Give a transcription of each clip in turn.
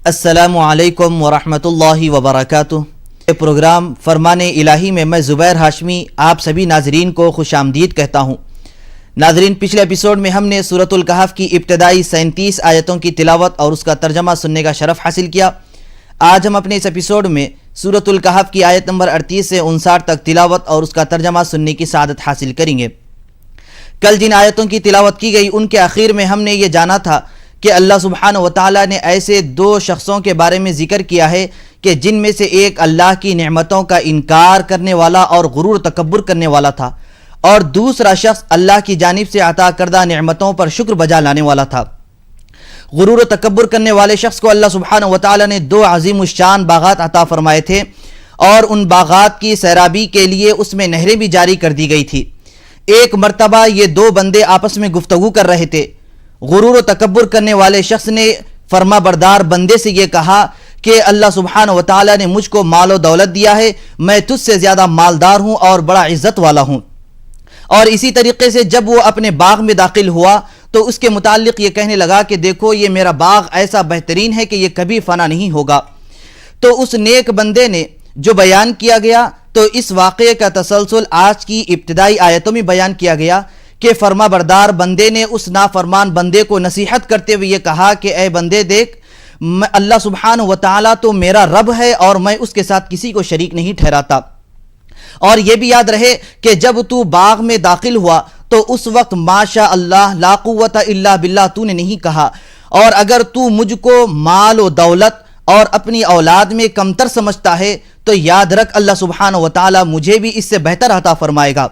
अस्सलामु अलैकुम वरहमतुल्लाहि वबरकातुह। प्रोग्राम फरमान इलाही में मैं ज़ुबैर हाशमी आप सभी नाजरीन को खुशामदीद कहता हूँ। नाजरीन, पिछले एपिसोड में हमने सूरतुल कहफ की इब्तदाई 37 आयतों की तिलावत और उसका तर्जमा सुनने का शरफ़ हासिल किया। आज हम अपने इस एपिसोड में सूरतुल कहफ की आयत नंबर 38 से 59 तक तिलावत और उसका तर्जमा सुनने की सआदत हासिल करेंगे। कल जिन आयतों की तिलावत की गई उनके आखिर में हमने ये जाना था कि अल्लाह सुब्हानहू व तआला ने ऐसे दो शख्सों के बारे में ज़िक्र किया है कि जिनमें से एक अल्लाह की नेमतों का इनकार करने वाला और गुरूर तकब्बुर करने वाला था और दूसरा शख्स अल्लाह की जानिब से अता करदा नेमतों पर शुक्र बजा लाने वाला था। गुरूर तकब्बुर करने वाले शख्स को अल्लाह सुब्हानहू व तआला ने दो अज़ीमुश्शान बागात अता फरमाए थे और उन बागात की सैराबी के लिए उसमें नहरें भी जारी कर दी गई थी। एक मरतबा ये दो बंदे आपस में गुफ्तगू कर रहे थे। गुरूर तकब्बुर करने वाले शख्स ने फरमा बरदार बंदे से ये कहा कि अल्लाह सुब्हानहू व तआला ने मुझको माल व दौलत दिया है, मैं तुझसे ज़्यादा मालदार हूँ और बड़ा इज़्ज़त वाला हूँ। और इसी तरीके से जब वो अपने बाग में दाखिल हुआ तो उसके मुताल्लिक़ ये कहने लगा कि देखो ये मेरा बाग ऐसा बेहतरीन है कि ये कभी फ़ना नहीं होगा। तो उस नेक बंदे ने जो बयान किया गया तो इस वाक़े का तसलसल आज की इब्तिदाई आयतों में बयान किया गया कि फरमा बरदार बंदे ने उस नाफरमान बंदे को नसीहत करते हुए ये कहा कि ए बंदे देख, अल्लाह सुब्हानहू व तआला तो मेरा रब है और मैं उसके साथ किसी को शरीक नहीं ठहराता। और ये भी याद रहे कि जब तू बाग में दाखिल हुआ तो उस वक्त माशा अल्लाह ला कुव्वता इल्ला बिल्लाह तूने नहीं कहा। और अगर तू मुझको माल व दौलत और अपनी औलाद में कमतर समझता है तो याद रख अल्लाह सुब्हानहू व तआला मुझे भी इससे बेहतर अता फरमाएगा।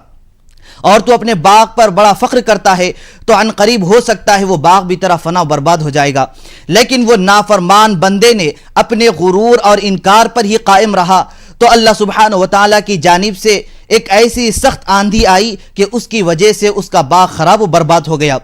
और तू अपने बाग पर बड़ा फ़ख्र करता है तो अनकरीब हो सकता है वो बाग भी तेरा फना बर्बाद हो जाएगा। लेकिन वो नाफरमान बंदे ने अपने गुरूर और इनकार पर ही कायम रहा तो अल्लाह सुब्हानहू व तआला की जानिब से एक ऐसी सख्त आंधी आई कि उसकी वजह से उसका बाग खराब व बर्बाद हो गया।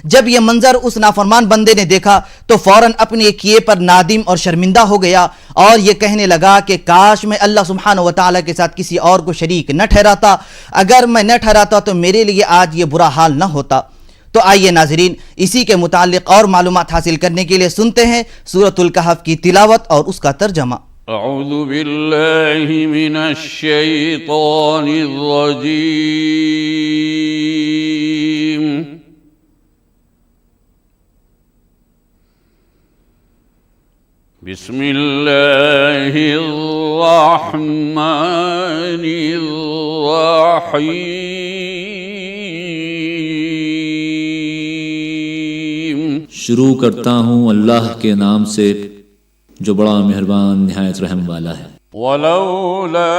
जब यह मंजर उस नाफरमान बंदे ने देखा तो फौरन अपने किए पर नादिम और शर्मिंदा हो गया और यह कहने लगा कि काश मैं अल्लाह सुब्हानहू व तआला के साथ किसी और को शरीक न ठहराता। अगर मैं न ठहराता तो मेरे लिए आज ये बुरा हाल न होता। तो आइए नाजरीन, इसी के मुतालिक और मालूमात हासिल करने के लिए सुनते हैं सूरतुल कहफ की तिलावत और उसका तर्जमा। अऊज़ु बिल्लाहि मिनश शैतानिर रजीम। बिस्मिल्लाहिर रहमानिर रहीम। शुरू करता हूँ अल्लाह के नाम से जो बड़ा मेहरबान निहायत रहम वाला है। वलौला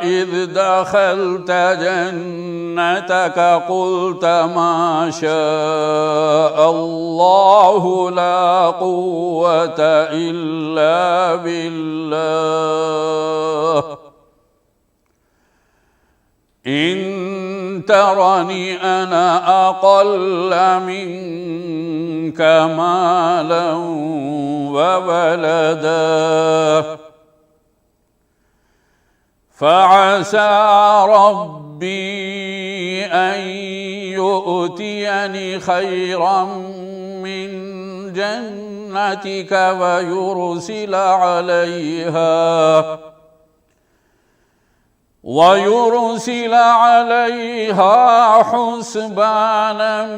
इज़ दखलत जन्नतक क़ुल्त मा शाअल्लाहु ला क़ुव्वत इल्ला बिल्लाह इन तरनी अना अक़ल्ल मिन्क मालन व वलदा फ़असा रब्बी अन युअतियनी खैरम मिन जन्नतिक व युरसिल अलैहा हुस्बानम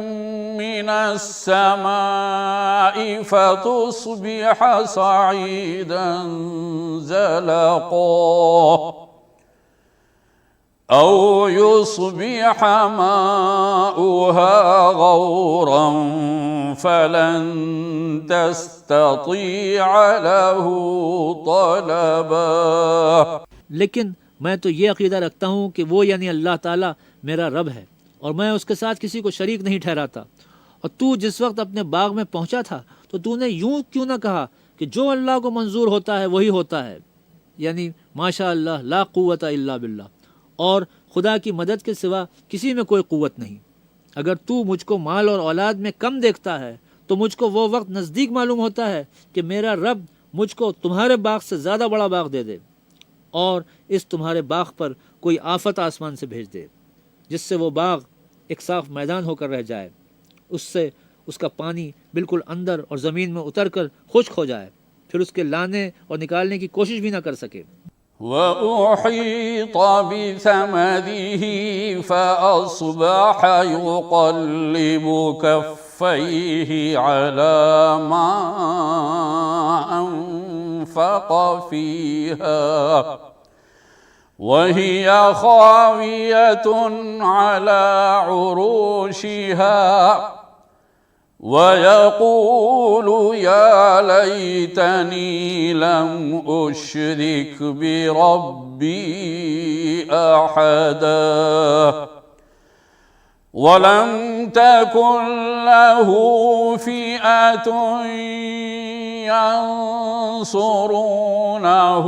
मिनस समाई फतुस्बिह सईदन ज़लक़ा औ युस्बिह माउहा गौरन फलन तस्ततीअ लहू तलबा। लेकिन मैं तो ये अकीदा रखता हूँ कि वो यानी अल्लाह ताला मेरा रब है और मैं उसके साथ किसी को शरीक नहीं ठहराता। और तू जिस वक्त अपने बाग में पहुँचा था तो तूने यूँ क्यों ना कहा कि जो अल्लाह को मंजूर होता है वही होता है, यानी माशा अल्लाह ला कुव्वता इल्ला बिल्लाह, और खुदा की मदद के सिवा किसी में कोई क़ुव्वत नहीं। अगर तू मुझको माल और औलाद में कम देखता है तो मुझको वो वक्त नज़दीक मालूम होता है कि मेरा रब मुझको तुम्हारे बाग से ज़्यादा बड़ा बाग दे दे और इस तुम्हारे बाग पर कोई आफत आसमान से भेज दे जिससे वो बाग एक साफ मैदान होकर रह जाए, उससे उसका पानी बिल्कुल अंदर और ज़मीन में उतर कर खुश्क हो जाए, फिर उसके लाने और निकालने की कोशिश भी ना कर सके। وأحيط بثمره فأصبح يقلب كفيه على ما أنفق فيها وهي خاوية على عروشها ويقول يا ليتني لم أشرك بربي أحدا ولم تكن له فئة ينصرونه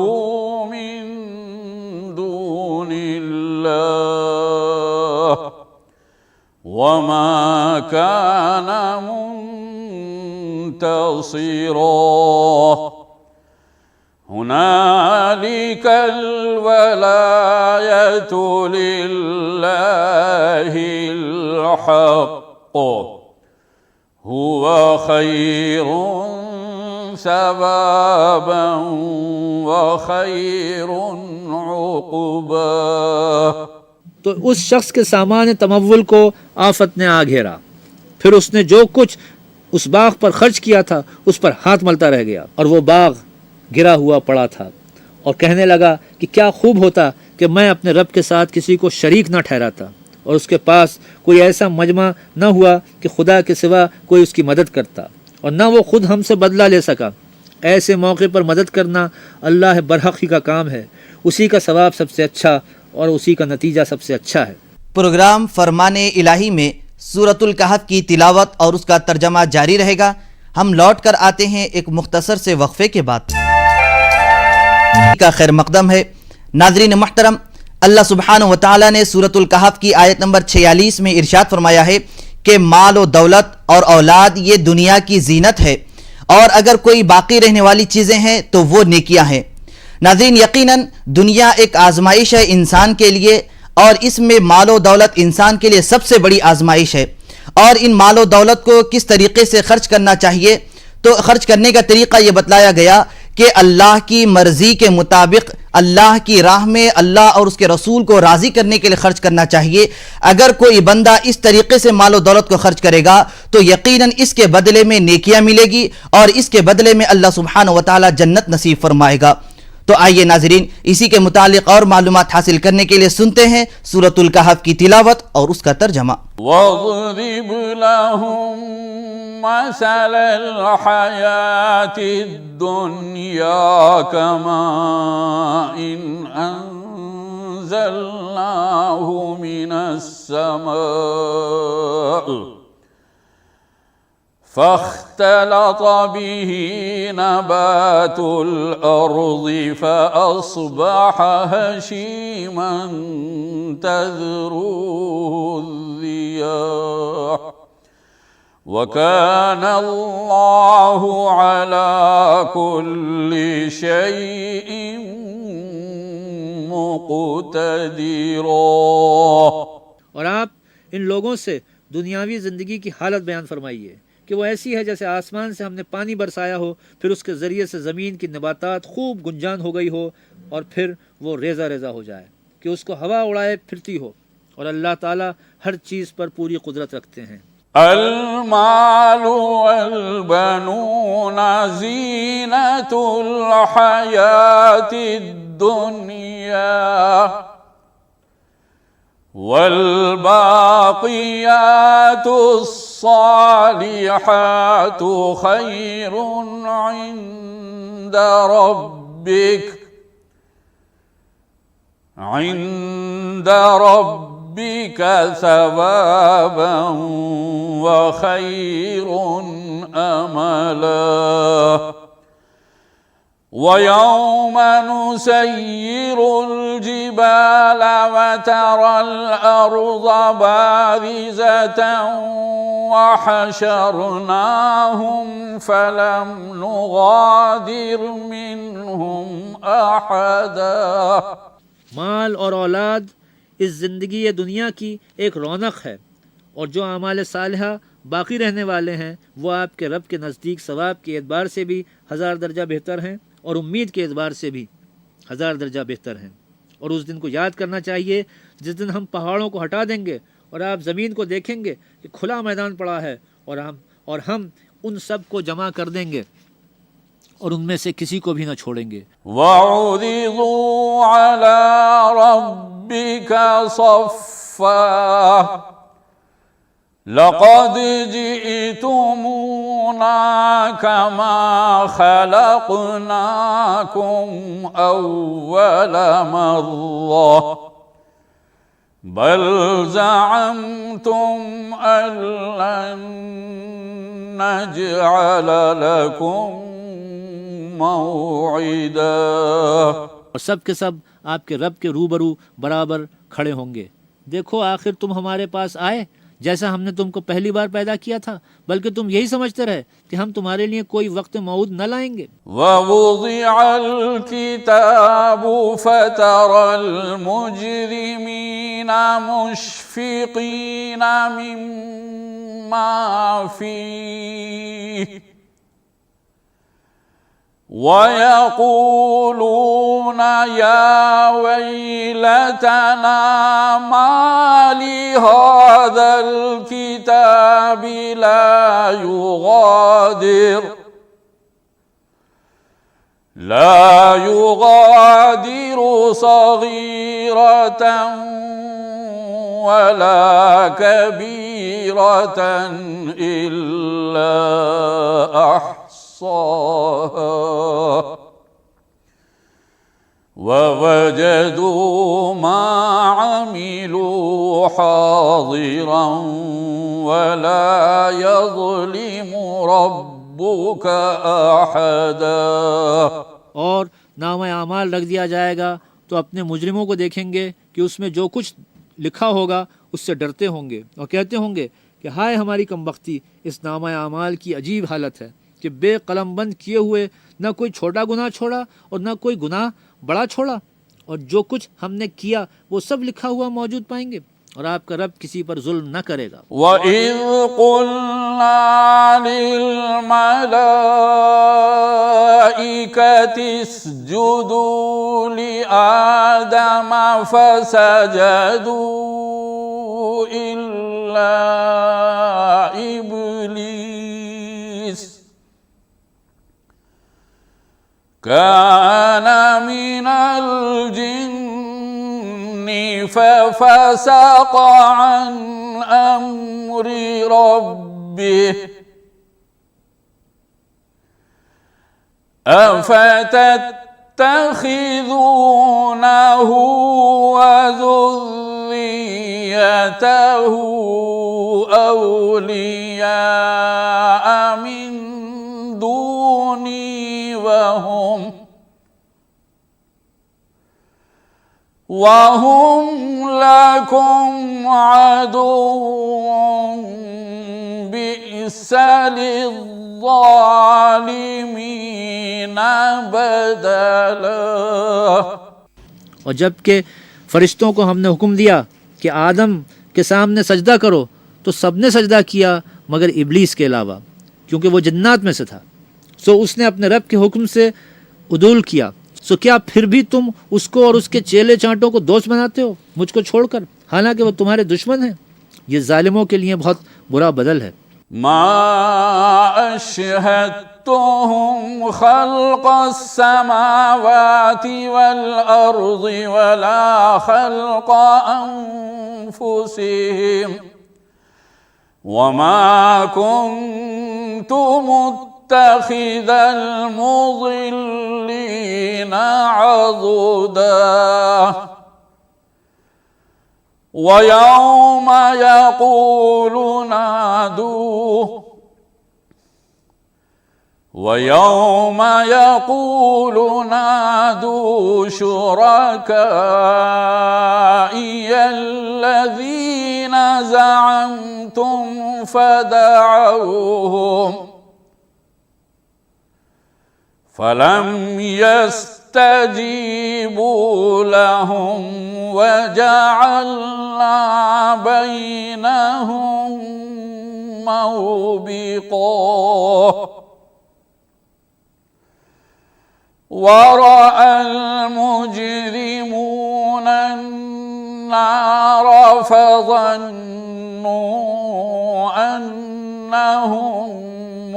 من دون الله وما كان منتصرا هنالك الولاية لله الحق هو خير ثوابا وخير عقبا। तो उस शख्स के सामान तमव्वुल को आफत ने आ घेरा, फिर उसने जो कुछ उस बाग पर खर्च किया था उस पर हाथ मलता रह गया और वो बाग गिरा हुआ पड़ा था, और कहने लगा कि क्या खूब होता कि मैं अपने रब के साथ किसी को शरीक न ठहराता, और उसके पास कोई ऐसा मजमा न हुआ कि खुदा के सिवा कोई उसकी मदद करता, और न वो खुद हमसे बदला ले सका। ऐसे मौके पर मदद करना अल्लाह बरहक़ी का काम है, उसी का सवाब सबसे अच्छा और उसी का नतीजा सबसे अच्छा है। प्रोग्राम फरमाने इलाही में सूरतुल कहफ की तिलावत और उसका तर्जमा जारी रहेगा। हम लौट कर आते हैं एक मुख्तसर से वक्फे के बाद का खैर मकदम है। नाज़रीन मोहतरम, अल्लाह सुब्हानहु व तआला ने सूरतुल कहफ की आयत नंबर 46 में इरशाद फरमाया है कि माल व दौलत और औलाद ये दुनिया की जीनत है, और अगर कोई बाकी रहने वाली चीज़ें हैं तो वो नेकियां हैं। नाज़रीन, यकीनन दुनिया एक आजमाइश है इंसान के लिए, और इसमें मालो दौलत इंसान के लिए सबसे बड़ी आजमाइश है। और इन मालो दौलत को किस तरीके से खर्च करना चाहिए, तो खर्च करने का तरीका ये बतलाया गया कि अल्लाह की मर्ज़ी के मुताबिक अल्लाह की राह में अल्लाह और उसके रसूल को राज़ी करने के लिए खर्च करना चाहिए। अगर कोई बंदा इस तरीके से मालो दौलत को खर्च करेगा तो यकीनन इसके बदले में नेकियां मिलेगी, और इसके बदले में अल्लाह सुब्हानहु व तआला जन्नत नसीब फरमाएगा। तो आइए नाज़रीन, इसी के मुतालिक और मालूमात हासिल करने के लिए सुनते हैं सूरतुल कहफ की तिलावत और उसका तर्जमा। वज़रिब लहुम मसलल हयातिद दुनिया कमाइन अंज़लनाहु मिनस समा فاختلط به نبات الأرض فأصبح هشيما تذروه الرياح وكان الله على كل شيء مقتدرا। और आप इन लोगों से दुनियावी ज़िंदगी की हालत बयान फरमाइए कि वो ऐसी है जैसे आसमान से हमने पानी बरसाया हो, फिर उसके ज़रिए से ज़मीन की नबातात खूब गुंजान हो गई हो, और फिर वो रेज़ा रेज़ा हो जाए कि उसको हवा उड़ाए फिरती हो। और अल्लाह ताला हर चीज़ पर पूरी कुदरत रखते हैं। अलमालु वल्बनून ज़ीनतुल हयातिद दुनिया वल्बाक़ियातुस्सालिहातु खैरुन इंद रब्बिक सवाबन व खैरुन अमला वयौम नुसय्यिरुल जिबाल वतरल अर्ज़ बारिज़तन वहशरनाहुम फलम नुगादिर मिनहुम अहदा। माल और औलाद इस ज़िंदगी दुनिया की एक रौनक है, और जो आमाल सालिहा बाकी रहने वाले हैं वो आपके रब के नज़दीक सवाब के एतबार से भी 1000 दर्जा बेहतर हैं और उम्मीद के एतबार से भी 1000 दर्जा बेहतर हैं। और उस दिन को याद करना चाहिए जिस दिन हम पहाड़ों को हटा देंगे और आप ज़मीन को देखेंगे कि खुला मैदान पड़ा है और हम उन सब को जमा कर देंगे और उनमें से किसी को भी न छोड़ेंगे। वउरिदू अला रब्बिका सफ़्फ़ा लक़द जि'तुमूना कमा खलक़नाकुम अव्वल मर्रा बल ज़अमतुम अल्लन नजअल लकुम मौइदा। और सब के सब आपके रब के रूबरू बराबर खड़े होंगे। देखो आखिर तुम हमारे पास आए जैसा हमने तुमको पहली बार पैदा किया था, बल्कि तुम यही समझते रहे कि हम तुम्हारे लिए कोई वक्त मौद न लाएंगे। ववुदिअल किताबु फतरल मुजरिमीना मुश्फिकीना मिम्मा फीह वयक़ूलून या वैलतना मा लिहाज़ल किताबि ला युग़ादिरु सग़ीरतन वला कबीरतन इल्ला ववजदू मा अमिलू हाज़िरन वला यज़लिमु रब्बुका अहदा। और नामा आमाल रख दिया जाएगा तो अपने मुजरिमों को देखेंगे कि उसमें जो कुछ लिखा होगा उससे डरते होंगे और कहते होंगे कि हाय हमारी कमबख्ती, इस नामा आमाल की अजीब हालत है कि बेकलम बंद किए हुए न कोई छोटा गुनाह छोड़ा और न कोई गुनाह बड़ा छोड़ा, और जो कुछ हमने किया वो सब लिखा हुआ मौजूद पाएंगे और आपका रब किसी पर जुल्म न करेगा। वइज़ क़ुल्ना लिल मलाइकति इसजुदू लिआदम फसजदू इल्ला इब्लीस काना मिनल जिन्नि फफसक़ अन अम्रि रब्बिह अफतत्तखिज़ूनहु व ज़ुर्रिय्यतहु औलियाअ मिन दूनी वहुम लकुम अदुव्वुन बि'स लिज़्ज़ालिमीना बदला। और जबकि फरिश्तों को हमने हुक्म दिया कि आदम के सामने सजदा करो तो सबने सजदा किया मगर इब्लीस के अलावा, क्योंकि वो जन्नात में से था। सो उसने अपने रब के हुक्म से उदूल किया। सो क्या फिर भी तुम उसको और उसके चेले चांटों को दोस्त बनाते हो मुझको छोड़कर, हालांकि वो तुम्हारे दुश्मन हैं। ये जालिमों के लिए बहुत बुरा बदल है। मा अशहदतुहुम खल्क़स समावाति वल अर्ज़ि वला खल्क़ अनफुसिहिम वमा कुन्तु मुत्तखिज़ल मुज़िल्लीना अज़ुदा वयौम यक़ूलु नादू शुरकाइया अल्लज़ीना ज़अमतुम फदअऊहुम फलम यस्तजीबू लहुम वजअलना बैनहुम موبقا ورأى المجرمون النار فظنوا أنهم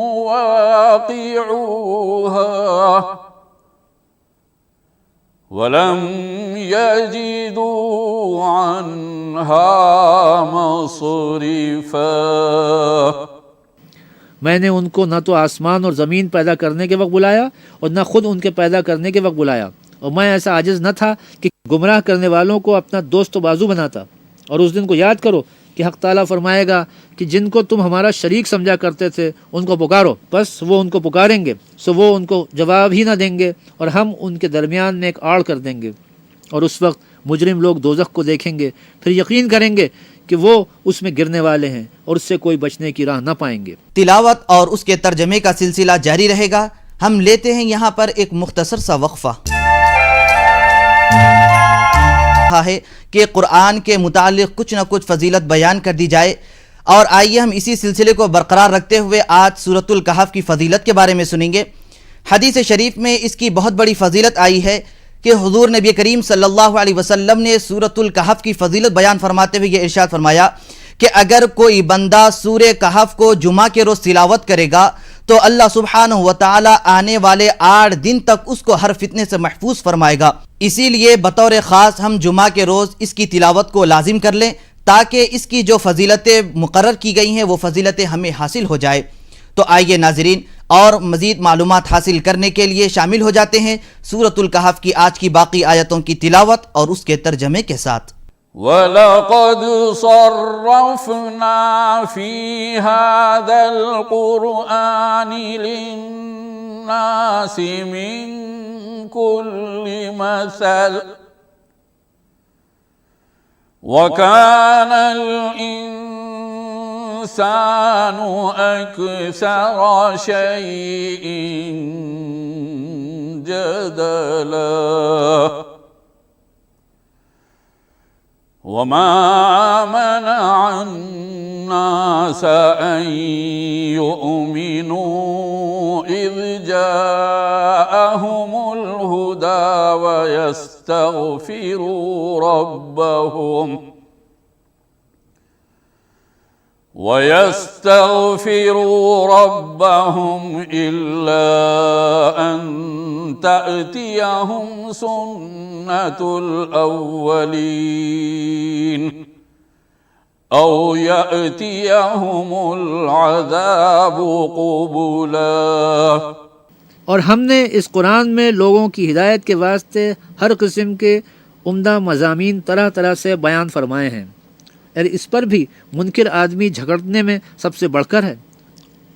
مواقعوها ولم يجدوا عنها مصرفا मैंने उनको न तो आसमान और ज़मीन पैदा करने के वक्त बुलाया और न खुद उनके पैदा करने के वक्त बुलाया, और मैं ऐसा आजिज़ न था कि गुमराह करने वालों को अपना दोस्त बाजू बनाता। और उस दिन को याद करो कि हक़ ताला फरमाएगा कि जिनको तुम हमारा शरीक समझा करते थे उनको पुकारो, बस वो उनको पुकारेंगे, सो वो उनको जवाब ही ना देंगे और हम उनके दरमियान में एक आड़ कर देंगे। और उस वक्त मुजरिम लोग दोज़ख को देखेंगे, फिर यकीन करेंगे कि वो उसमें गिरने वाले हैं और उससे कोई बचने की राह न पाएंगे। तिलावत और उसके तर्जमे का सिलसिला जारी रहेगा। हम लेते हैं यहाँ पर एक मुख्तसर सा वक्फा। है कि कुरान के मुतालिक कुछ न कुछ फजीलत बयान कर दी जाए, और आइए हम इसी सिलसिले को बरकरार रखते हुए आज सूरतुल कहफ की फजीलत के बारे में सुनेंगे। हदीस शरीफ में इसकी बहुत बड़ी फजीलत आई है कि हुजूर नबी करीम सल्लल्लाहु अलैहि वसल्लम ने सूरतुल कहफ की फजीलत बयान फरमाते हुए ये इरशाद फरमाया कि अगर कोई बंदा सूरह कहफ को जुमा के रोज़ तिलावत करेगा तो अल्लाह सुब्हानहु व तआला आने वाले 8 दिन तक उसको हर फितने से महफूज फरमाएगा। इसीलिए बतौर ख़ास हम जुमा के रोज़ इसकी तिलावत को लाजिम कर लें ताकि इसकी जो फजीलतें मुकर्रर की गई हैं वो फजीलतें हमें हासिल हो जाए। तो आइए नाज़रीन, और मज़ीद मालूमात हासिल करने के लिए शामिल हो जाते हैं सूरतुल कहफ की आज की बाकी आयतों की तिलावत और उसके तर्जमे के साथ। वलक़द सर्रफ़ना फ़ी हाज़ल क़ुरआनि लिन्नासि मिन कुल्लि मसल वकानल इंसानु अक्सर शैइन जदला वमा मनअ अन्नास अन युमिनू इज़ जाअहुमुल हुदा वयस्तग़फिरू रब्बहुम इल्ला अन तअतियहुम सुन्नतुल अव्वलीन औ यअतियहुमुल अज़ाबु क़ुबुला। और हमने इस कुरान में लोगों की हिदायत के वास्ते हर किस्म के उम्दा मज़ामीन तरह तरह से बयान फरमाए हैं, और इस पर भी मुनकिर आदमी झगड़ने में सबसे बढ़कर है।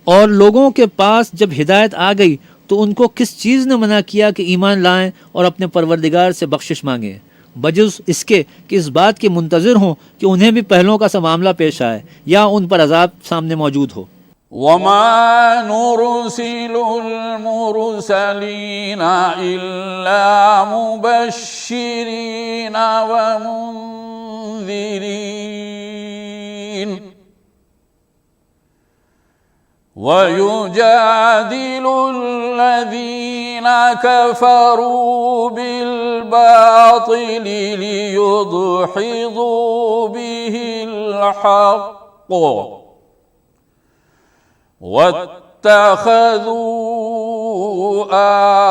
और लोगों के पास जब हिदायत आ गई तो उनको किस चीज़ ने मना किया कि ईमान लाएं और अपने परवरदिगार से बख्शिश मांगें, बजुज़ इसके कि इस बात के मुंतज़िर हों कि उन्हें भी पहलों का सा मामला पेश आए या उन पर अज़ाब सामने मौजूद हो। वमा नुरसिलुल मुरसलीना इल्ला मुबश्शिरीना व मुन्ज़िरीन वयुजादिलुल लज़ीना कफ़रू बिल बातिलि लियुदहिज़ू बिहिल हक़्क़ वत्तख़ज़ू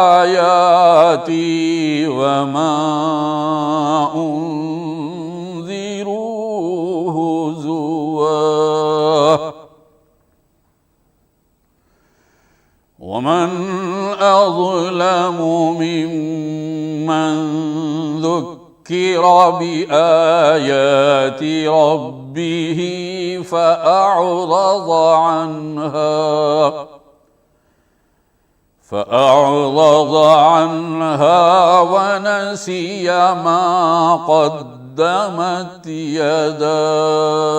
आयाती वमा उन्ज़िरू हुज़ुवा वमन अज़लमु मिम्मन ذُكِّرَ بِآيَاتِ رَبِّهِ فَأَعْرَضَ عنها ونسي ما قدمت يداه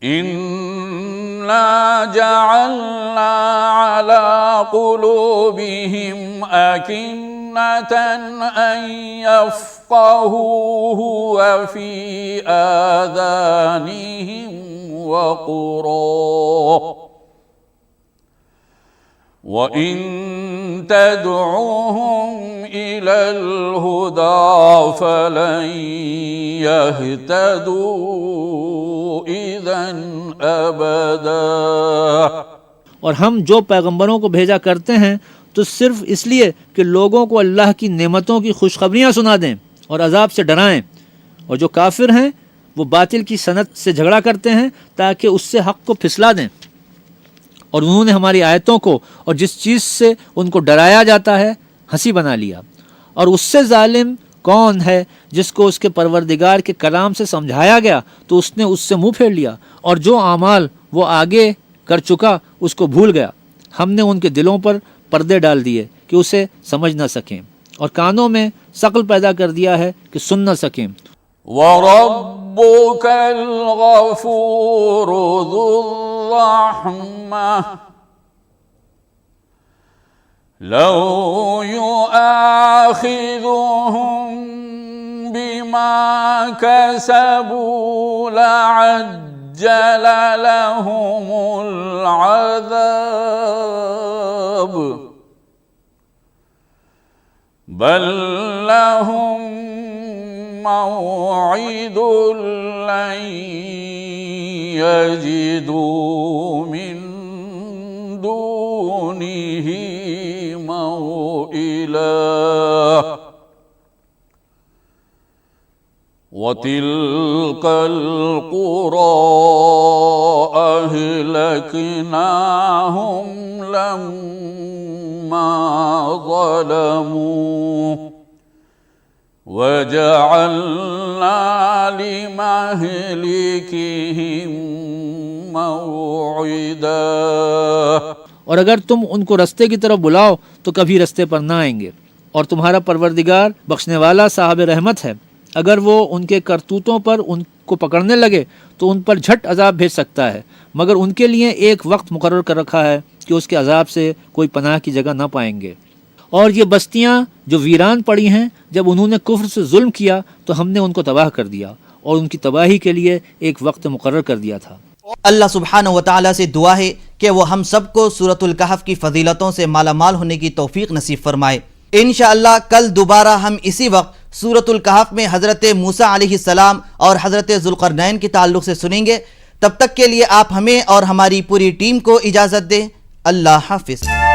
إنا جعلنا على قلوبهم أكنة أن يفقهوه وفي آذانهم وقرا وإن تدعوهم إلى الهدى فلن يهتدوا إذا أبدا। और हम जो पैगंबरों को भेजा करते हैं तो सिर्फ इसलिए कि लोगों को अल्लाह की नेमतों की खुशखबरियाँ सुना दें और अजाब से डराएं, और जो काफिर हैं वो बातिल की सनत से झगड़ा करते हैं ताकि उससे हक़ को फिसला दें। और उन्होंने हमारी आयतों को और जिस चीज़ से उनको डराया जाता है हंसी बना लिया। और उससे जालिम कौन है जिसको उसके परवरदिगार के कलाम से समझाया गया तो उसने उससे मुंह फेर लिया, और जो आमाल वो आगे कर चुका उसको भूल गया। हमने उनके दिलों पर पर्दे डाल दिए कि उसे समझ न सकें, और कानों में शकल पैदा कर दिया है कि सुन न सकें। वरब्बुकल गफूरु ज़ुर्रहमा लौ युआखिज़ुहुम बिमा कसबू लअज्जल लहुमुल अज़ाब बल लहुम मौइदुन लन यजिदू मिन दूनिही मौइला वतिल्कल क़ुरा अहलकनाहुम लम्मा ज़लमू वजअलना लिमहलिकिहिम मौइदा। और अगर तुम उनको रस्ते की तरफ बुलाओ तो कभी रस्ते पर ना आएंगे, और तुम्हारा परवरदिगार बख्शने वाला साहब रहमत है। अगर वो उनके करतूतों पर उनको पकड़ने लगे तो उन पर झट अजाब भेज सकता है, मगर उनके लिए एक वक्त मुकर्रर कर रखा है कि उसके अजाब से कोई पनाह की जगह ना पाएंगे। और ये बस्तियाँ जो वीरान पड़ी हैं, जब उन्होंने कुफ्र से जुल्म किया तो हमने उनको तबाह कर दिया, और उनकी तबाही के लिए एक वक्त मुकर्रर कर दिया था। अल्लाह सुब्हानहू व तआला से दुआ है कि वो हम सबको सूरतुल कहफ की फजीलतों से मालामाल होने की तौफीक नसीब फरमाए। इंशाअल्लाह कल दोबारा हम इसी वक्त सूरतुल कहफ में हज़रत मूसा अलैहिस्सलाम और हज़रत ज़ुल्क़रनैन के ताल्लुक़ से सुनेंगे। तब तक के लिए आप हमें और हमारी पूरी टीम को इजाज़त दें। अल्लाह हाफ़िज़।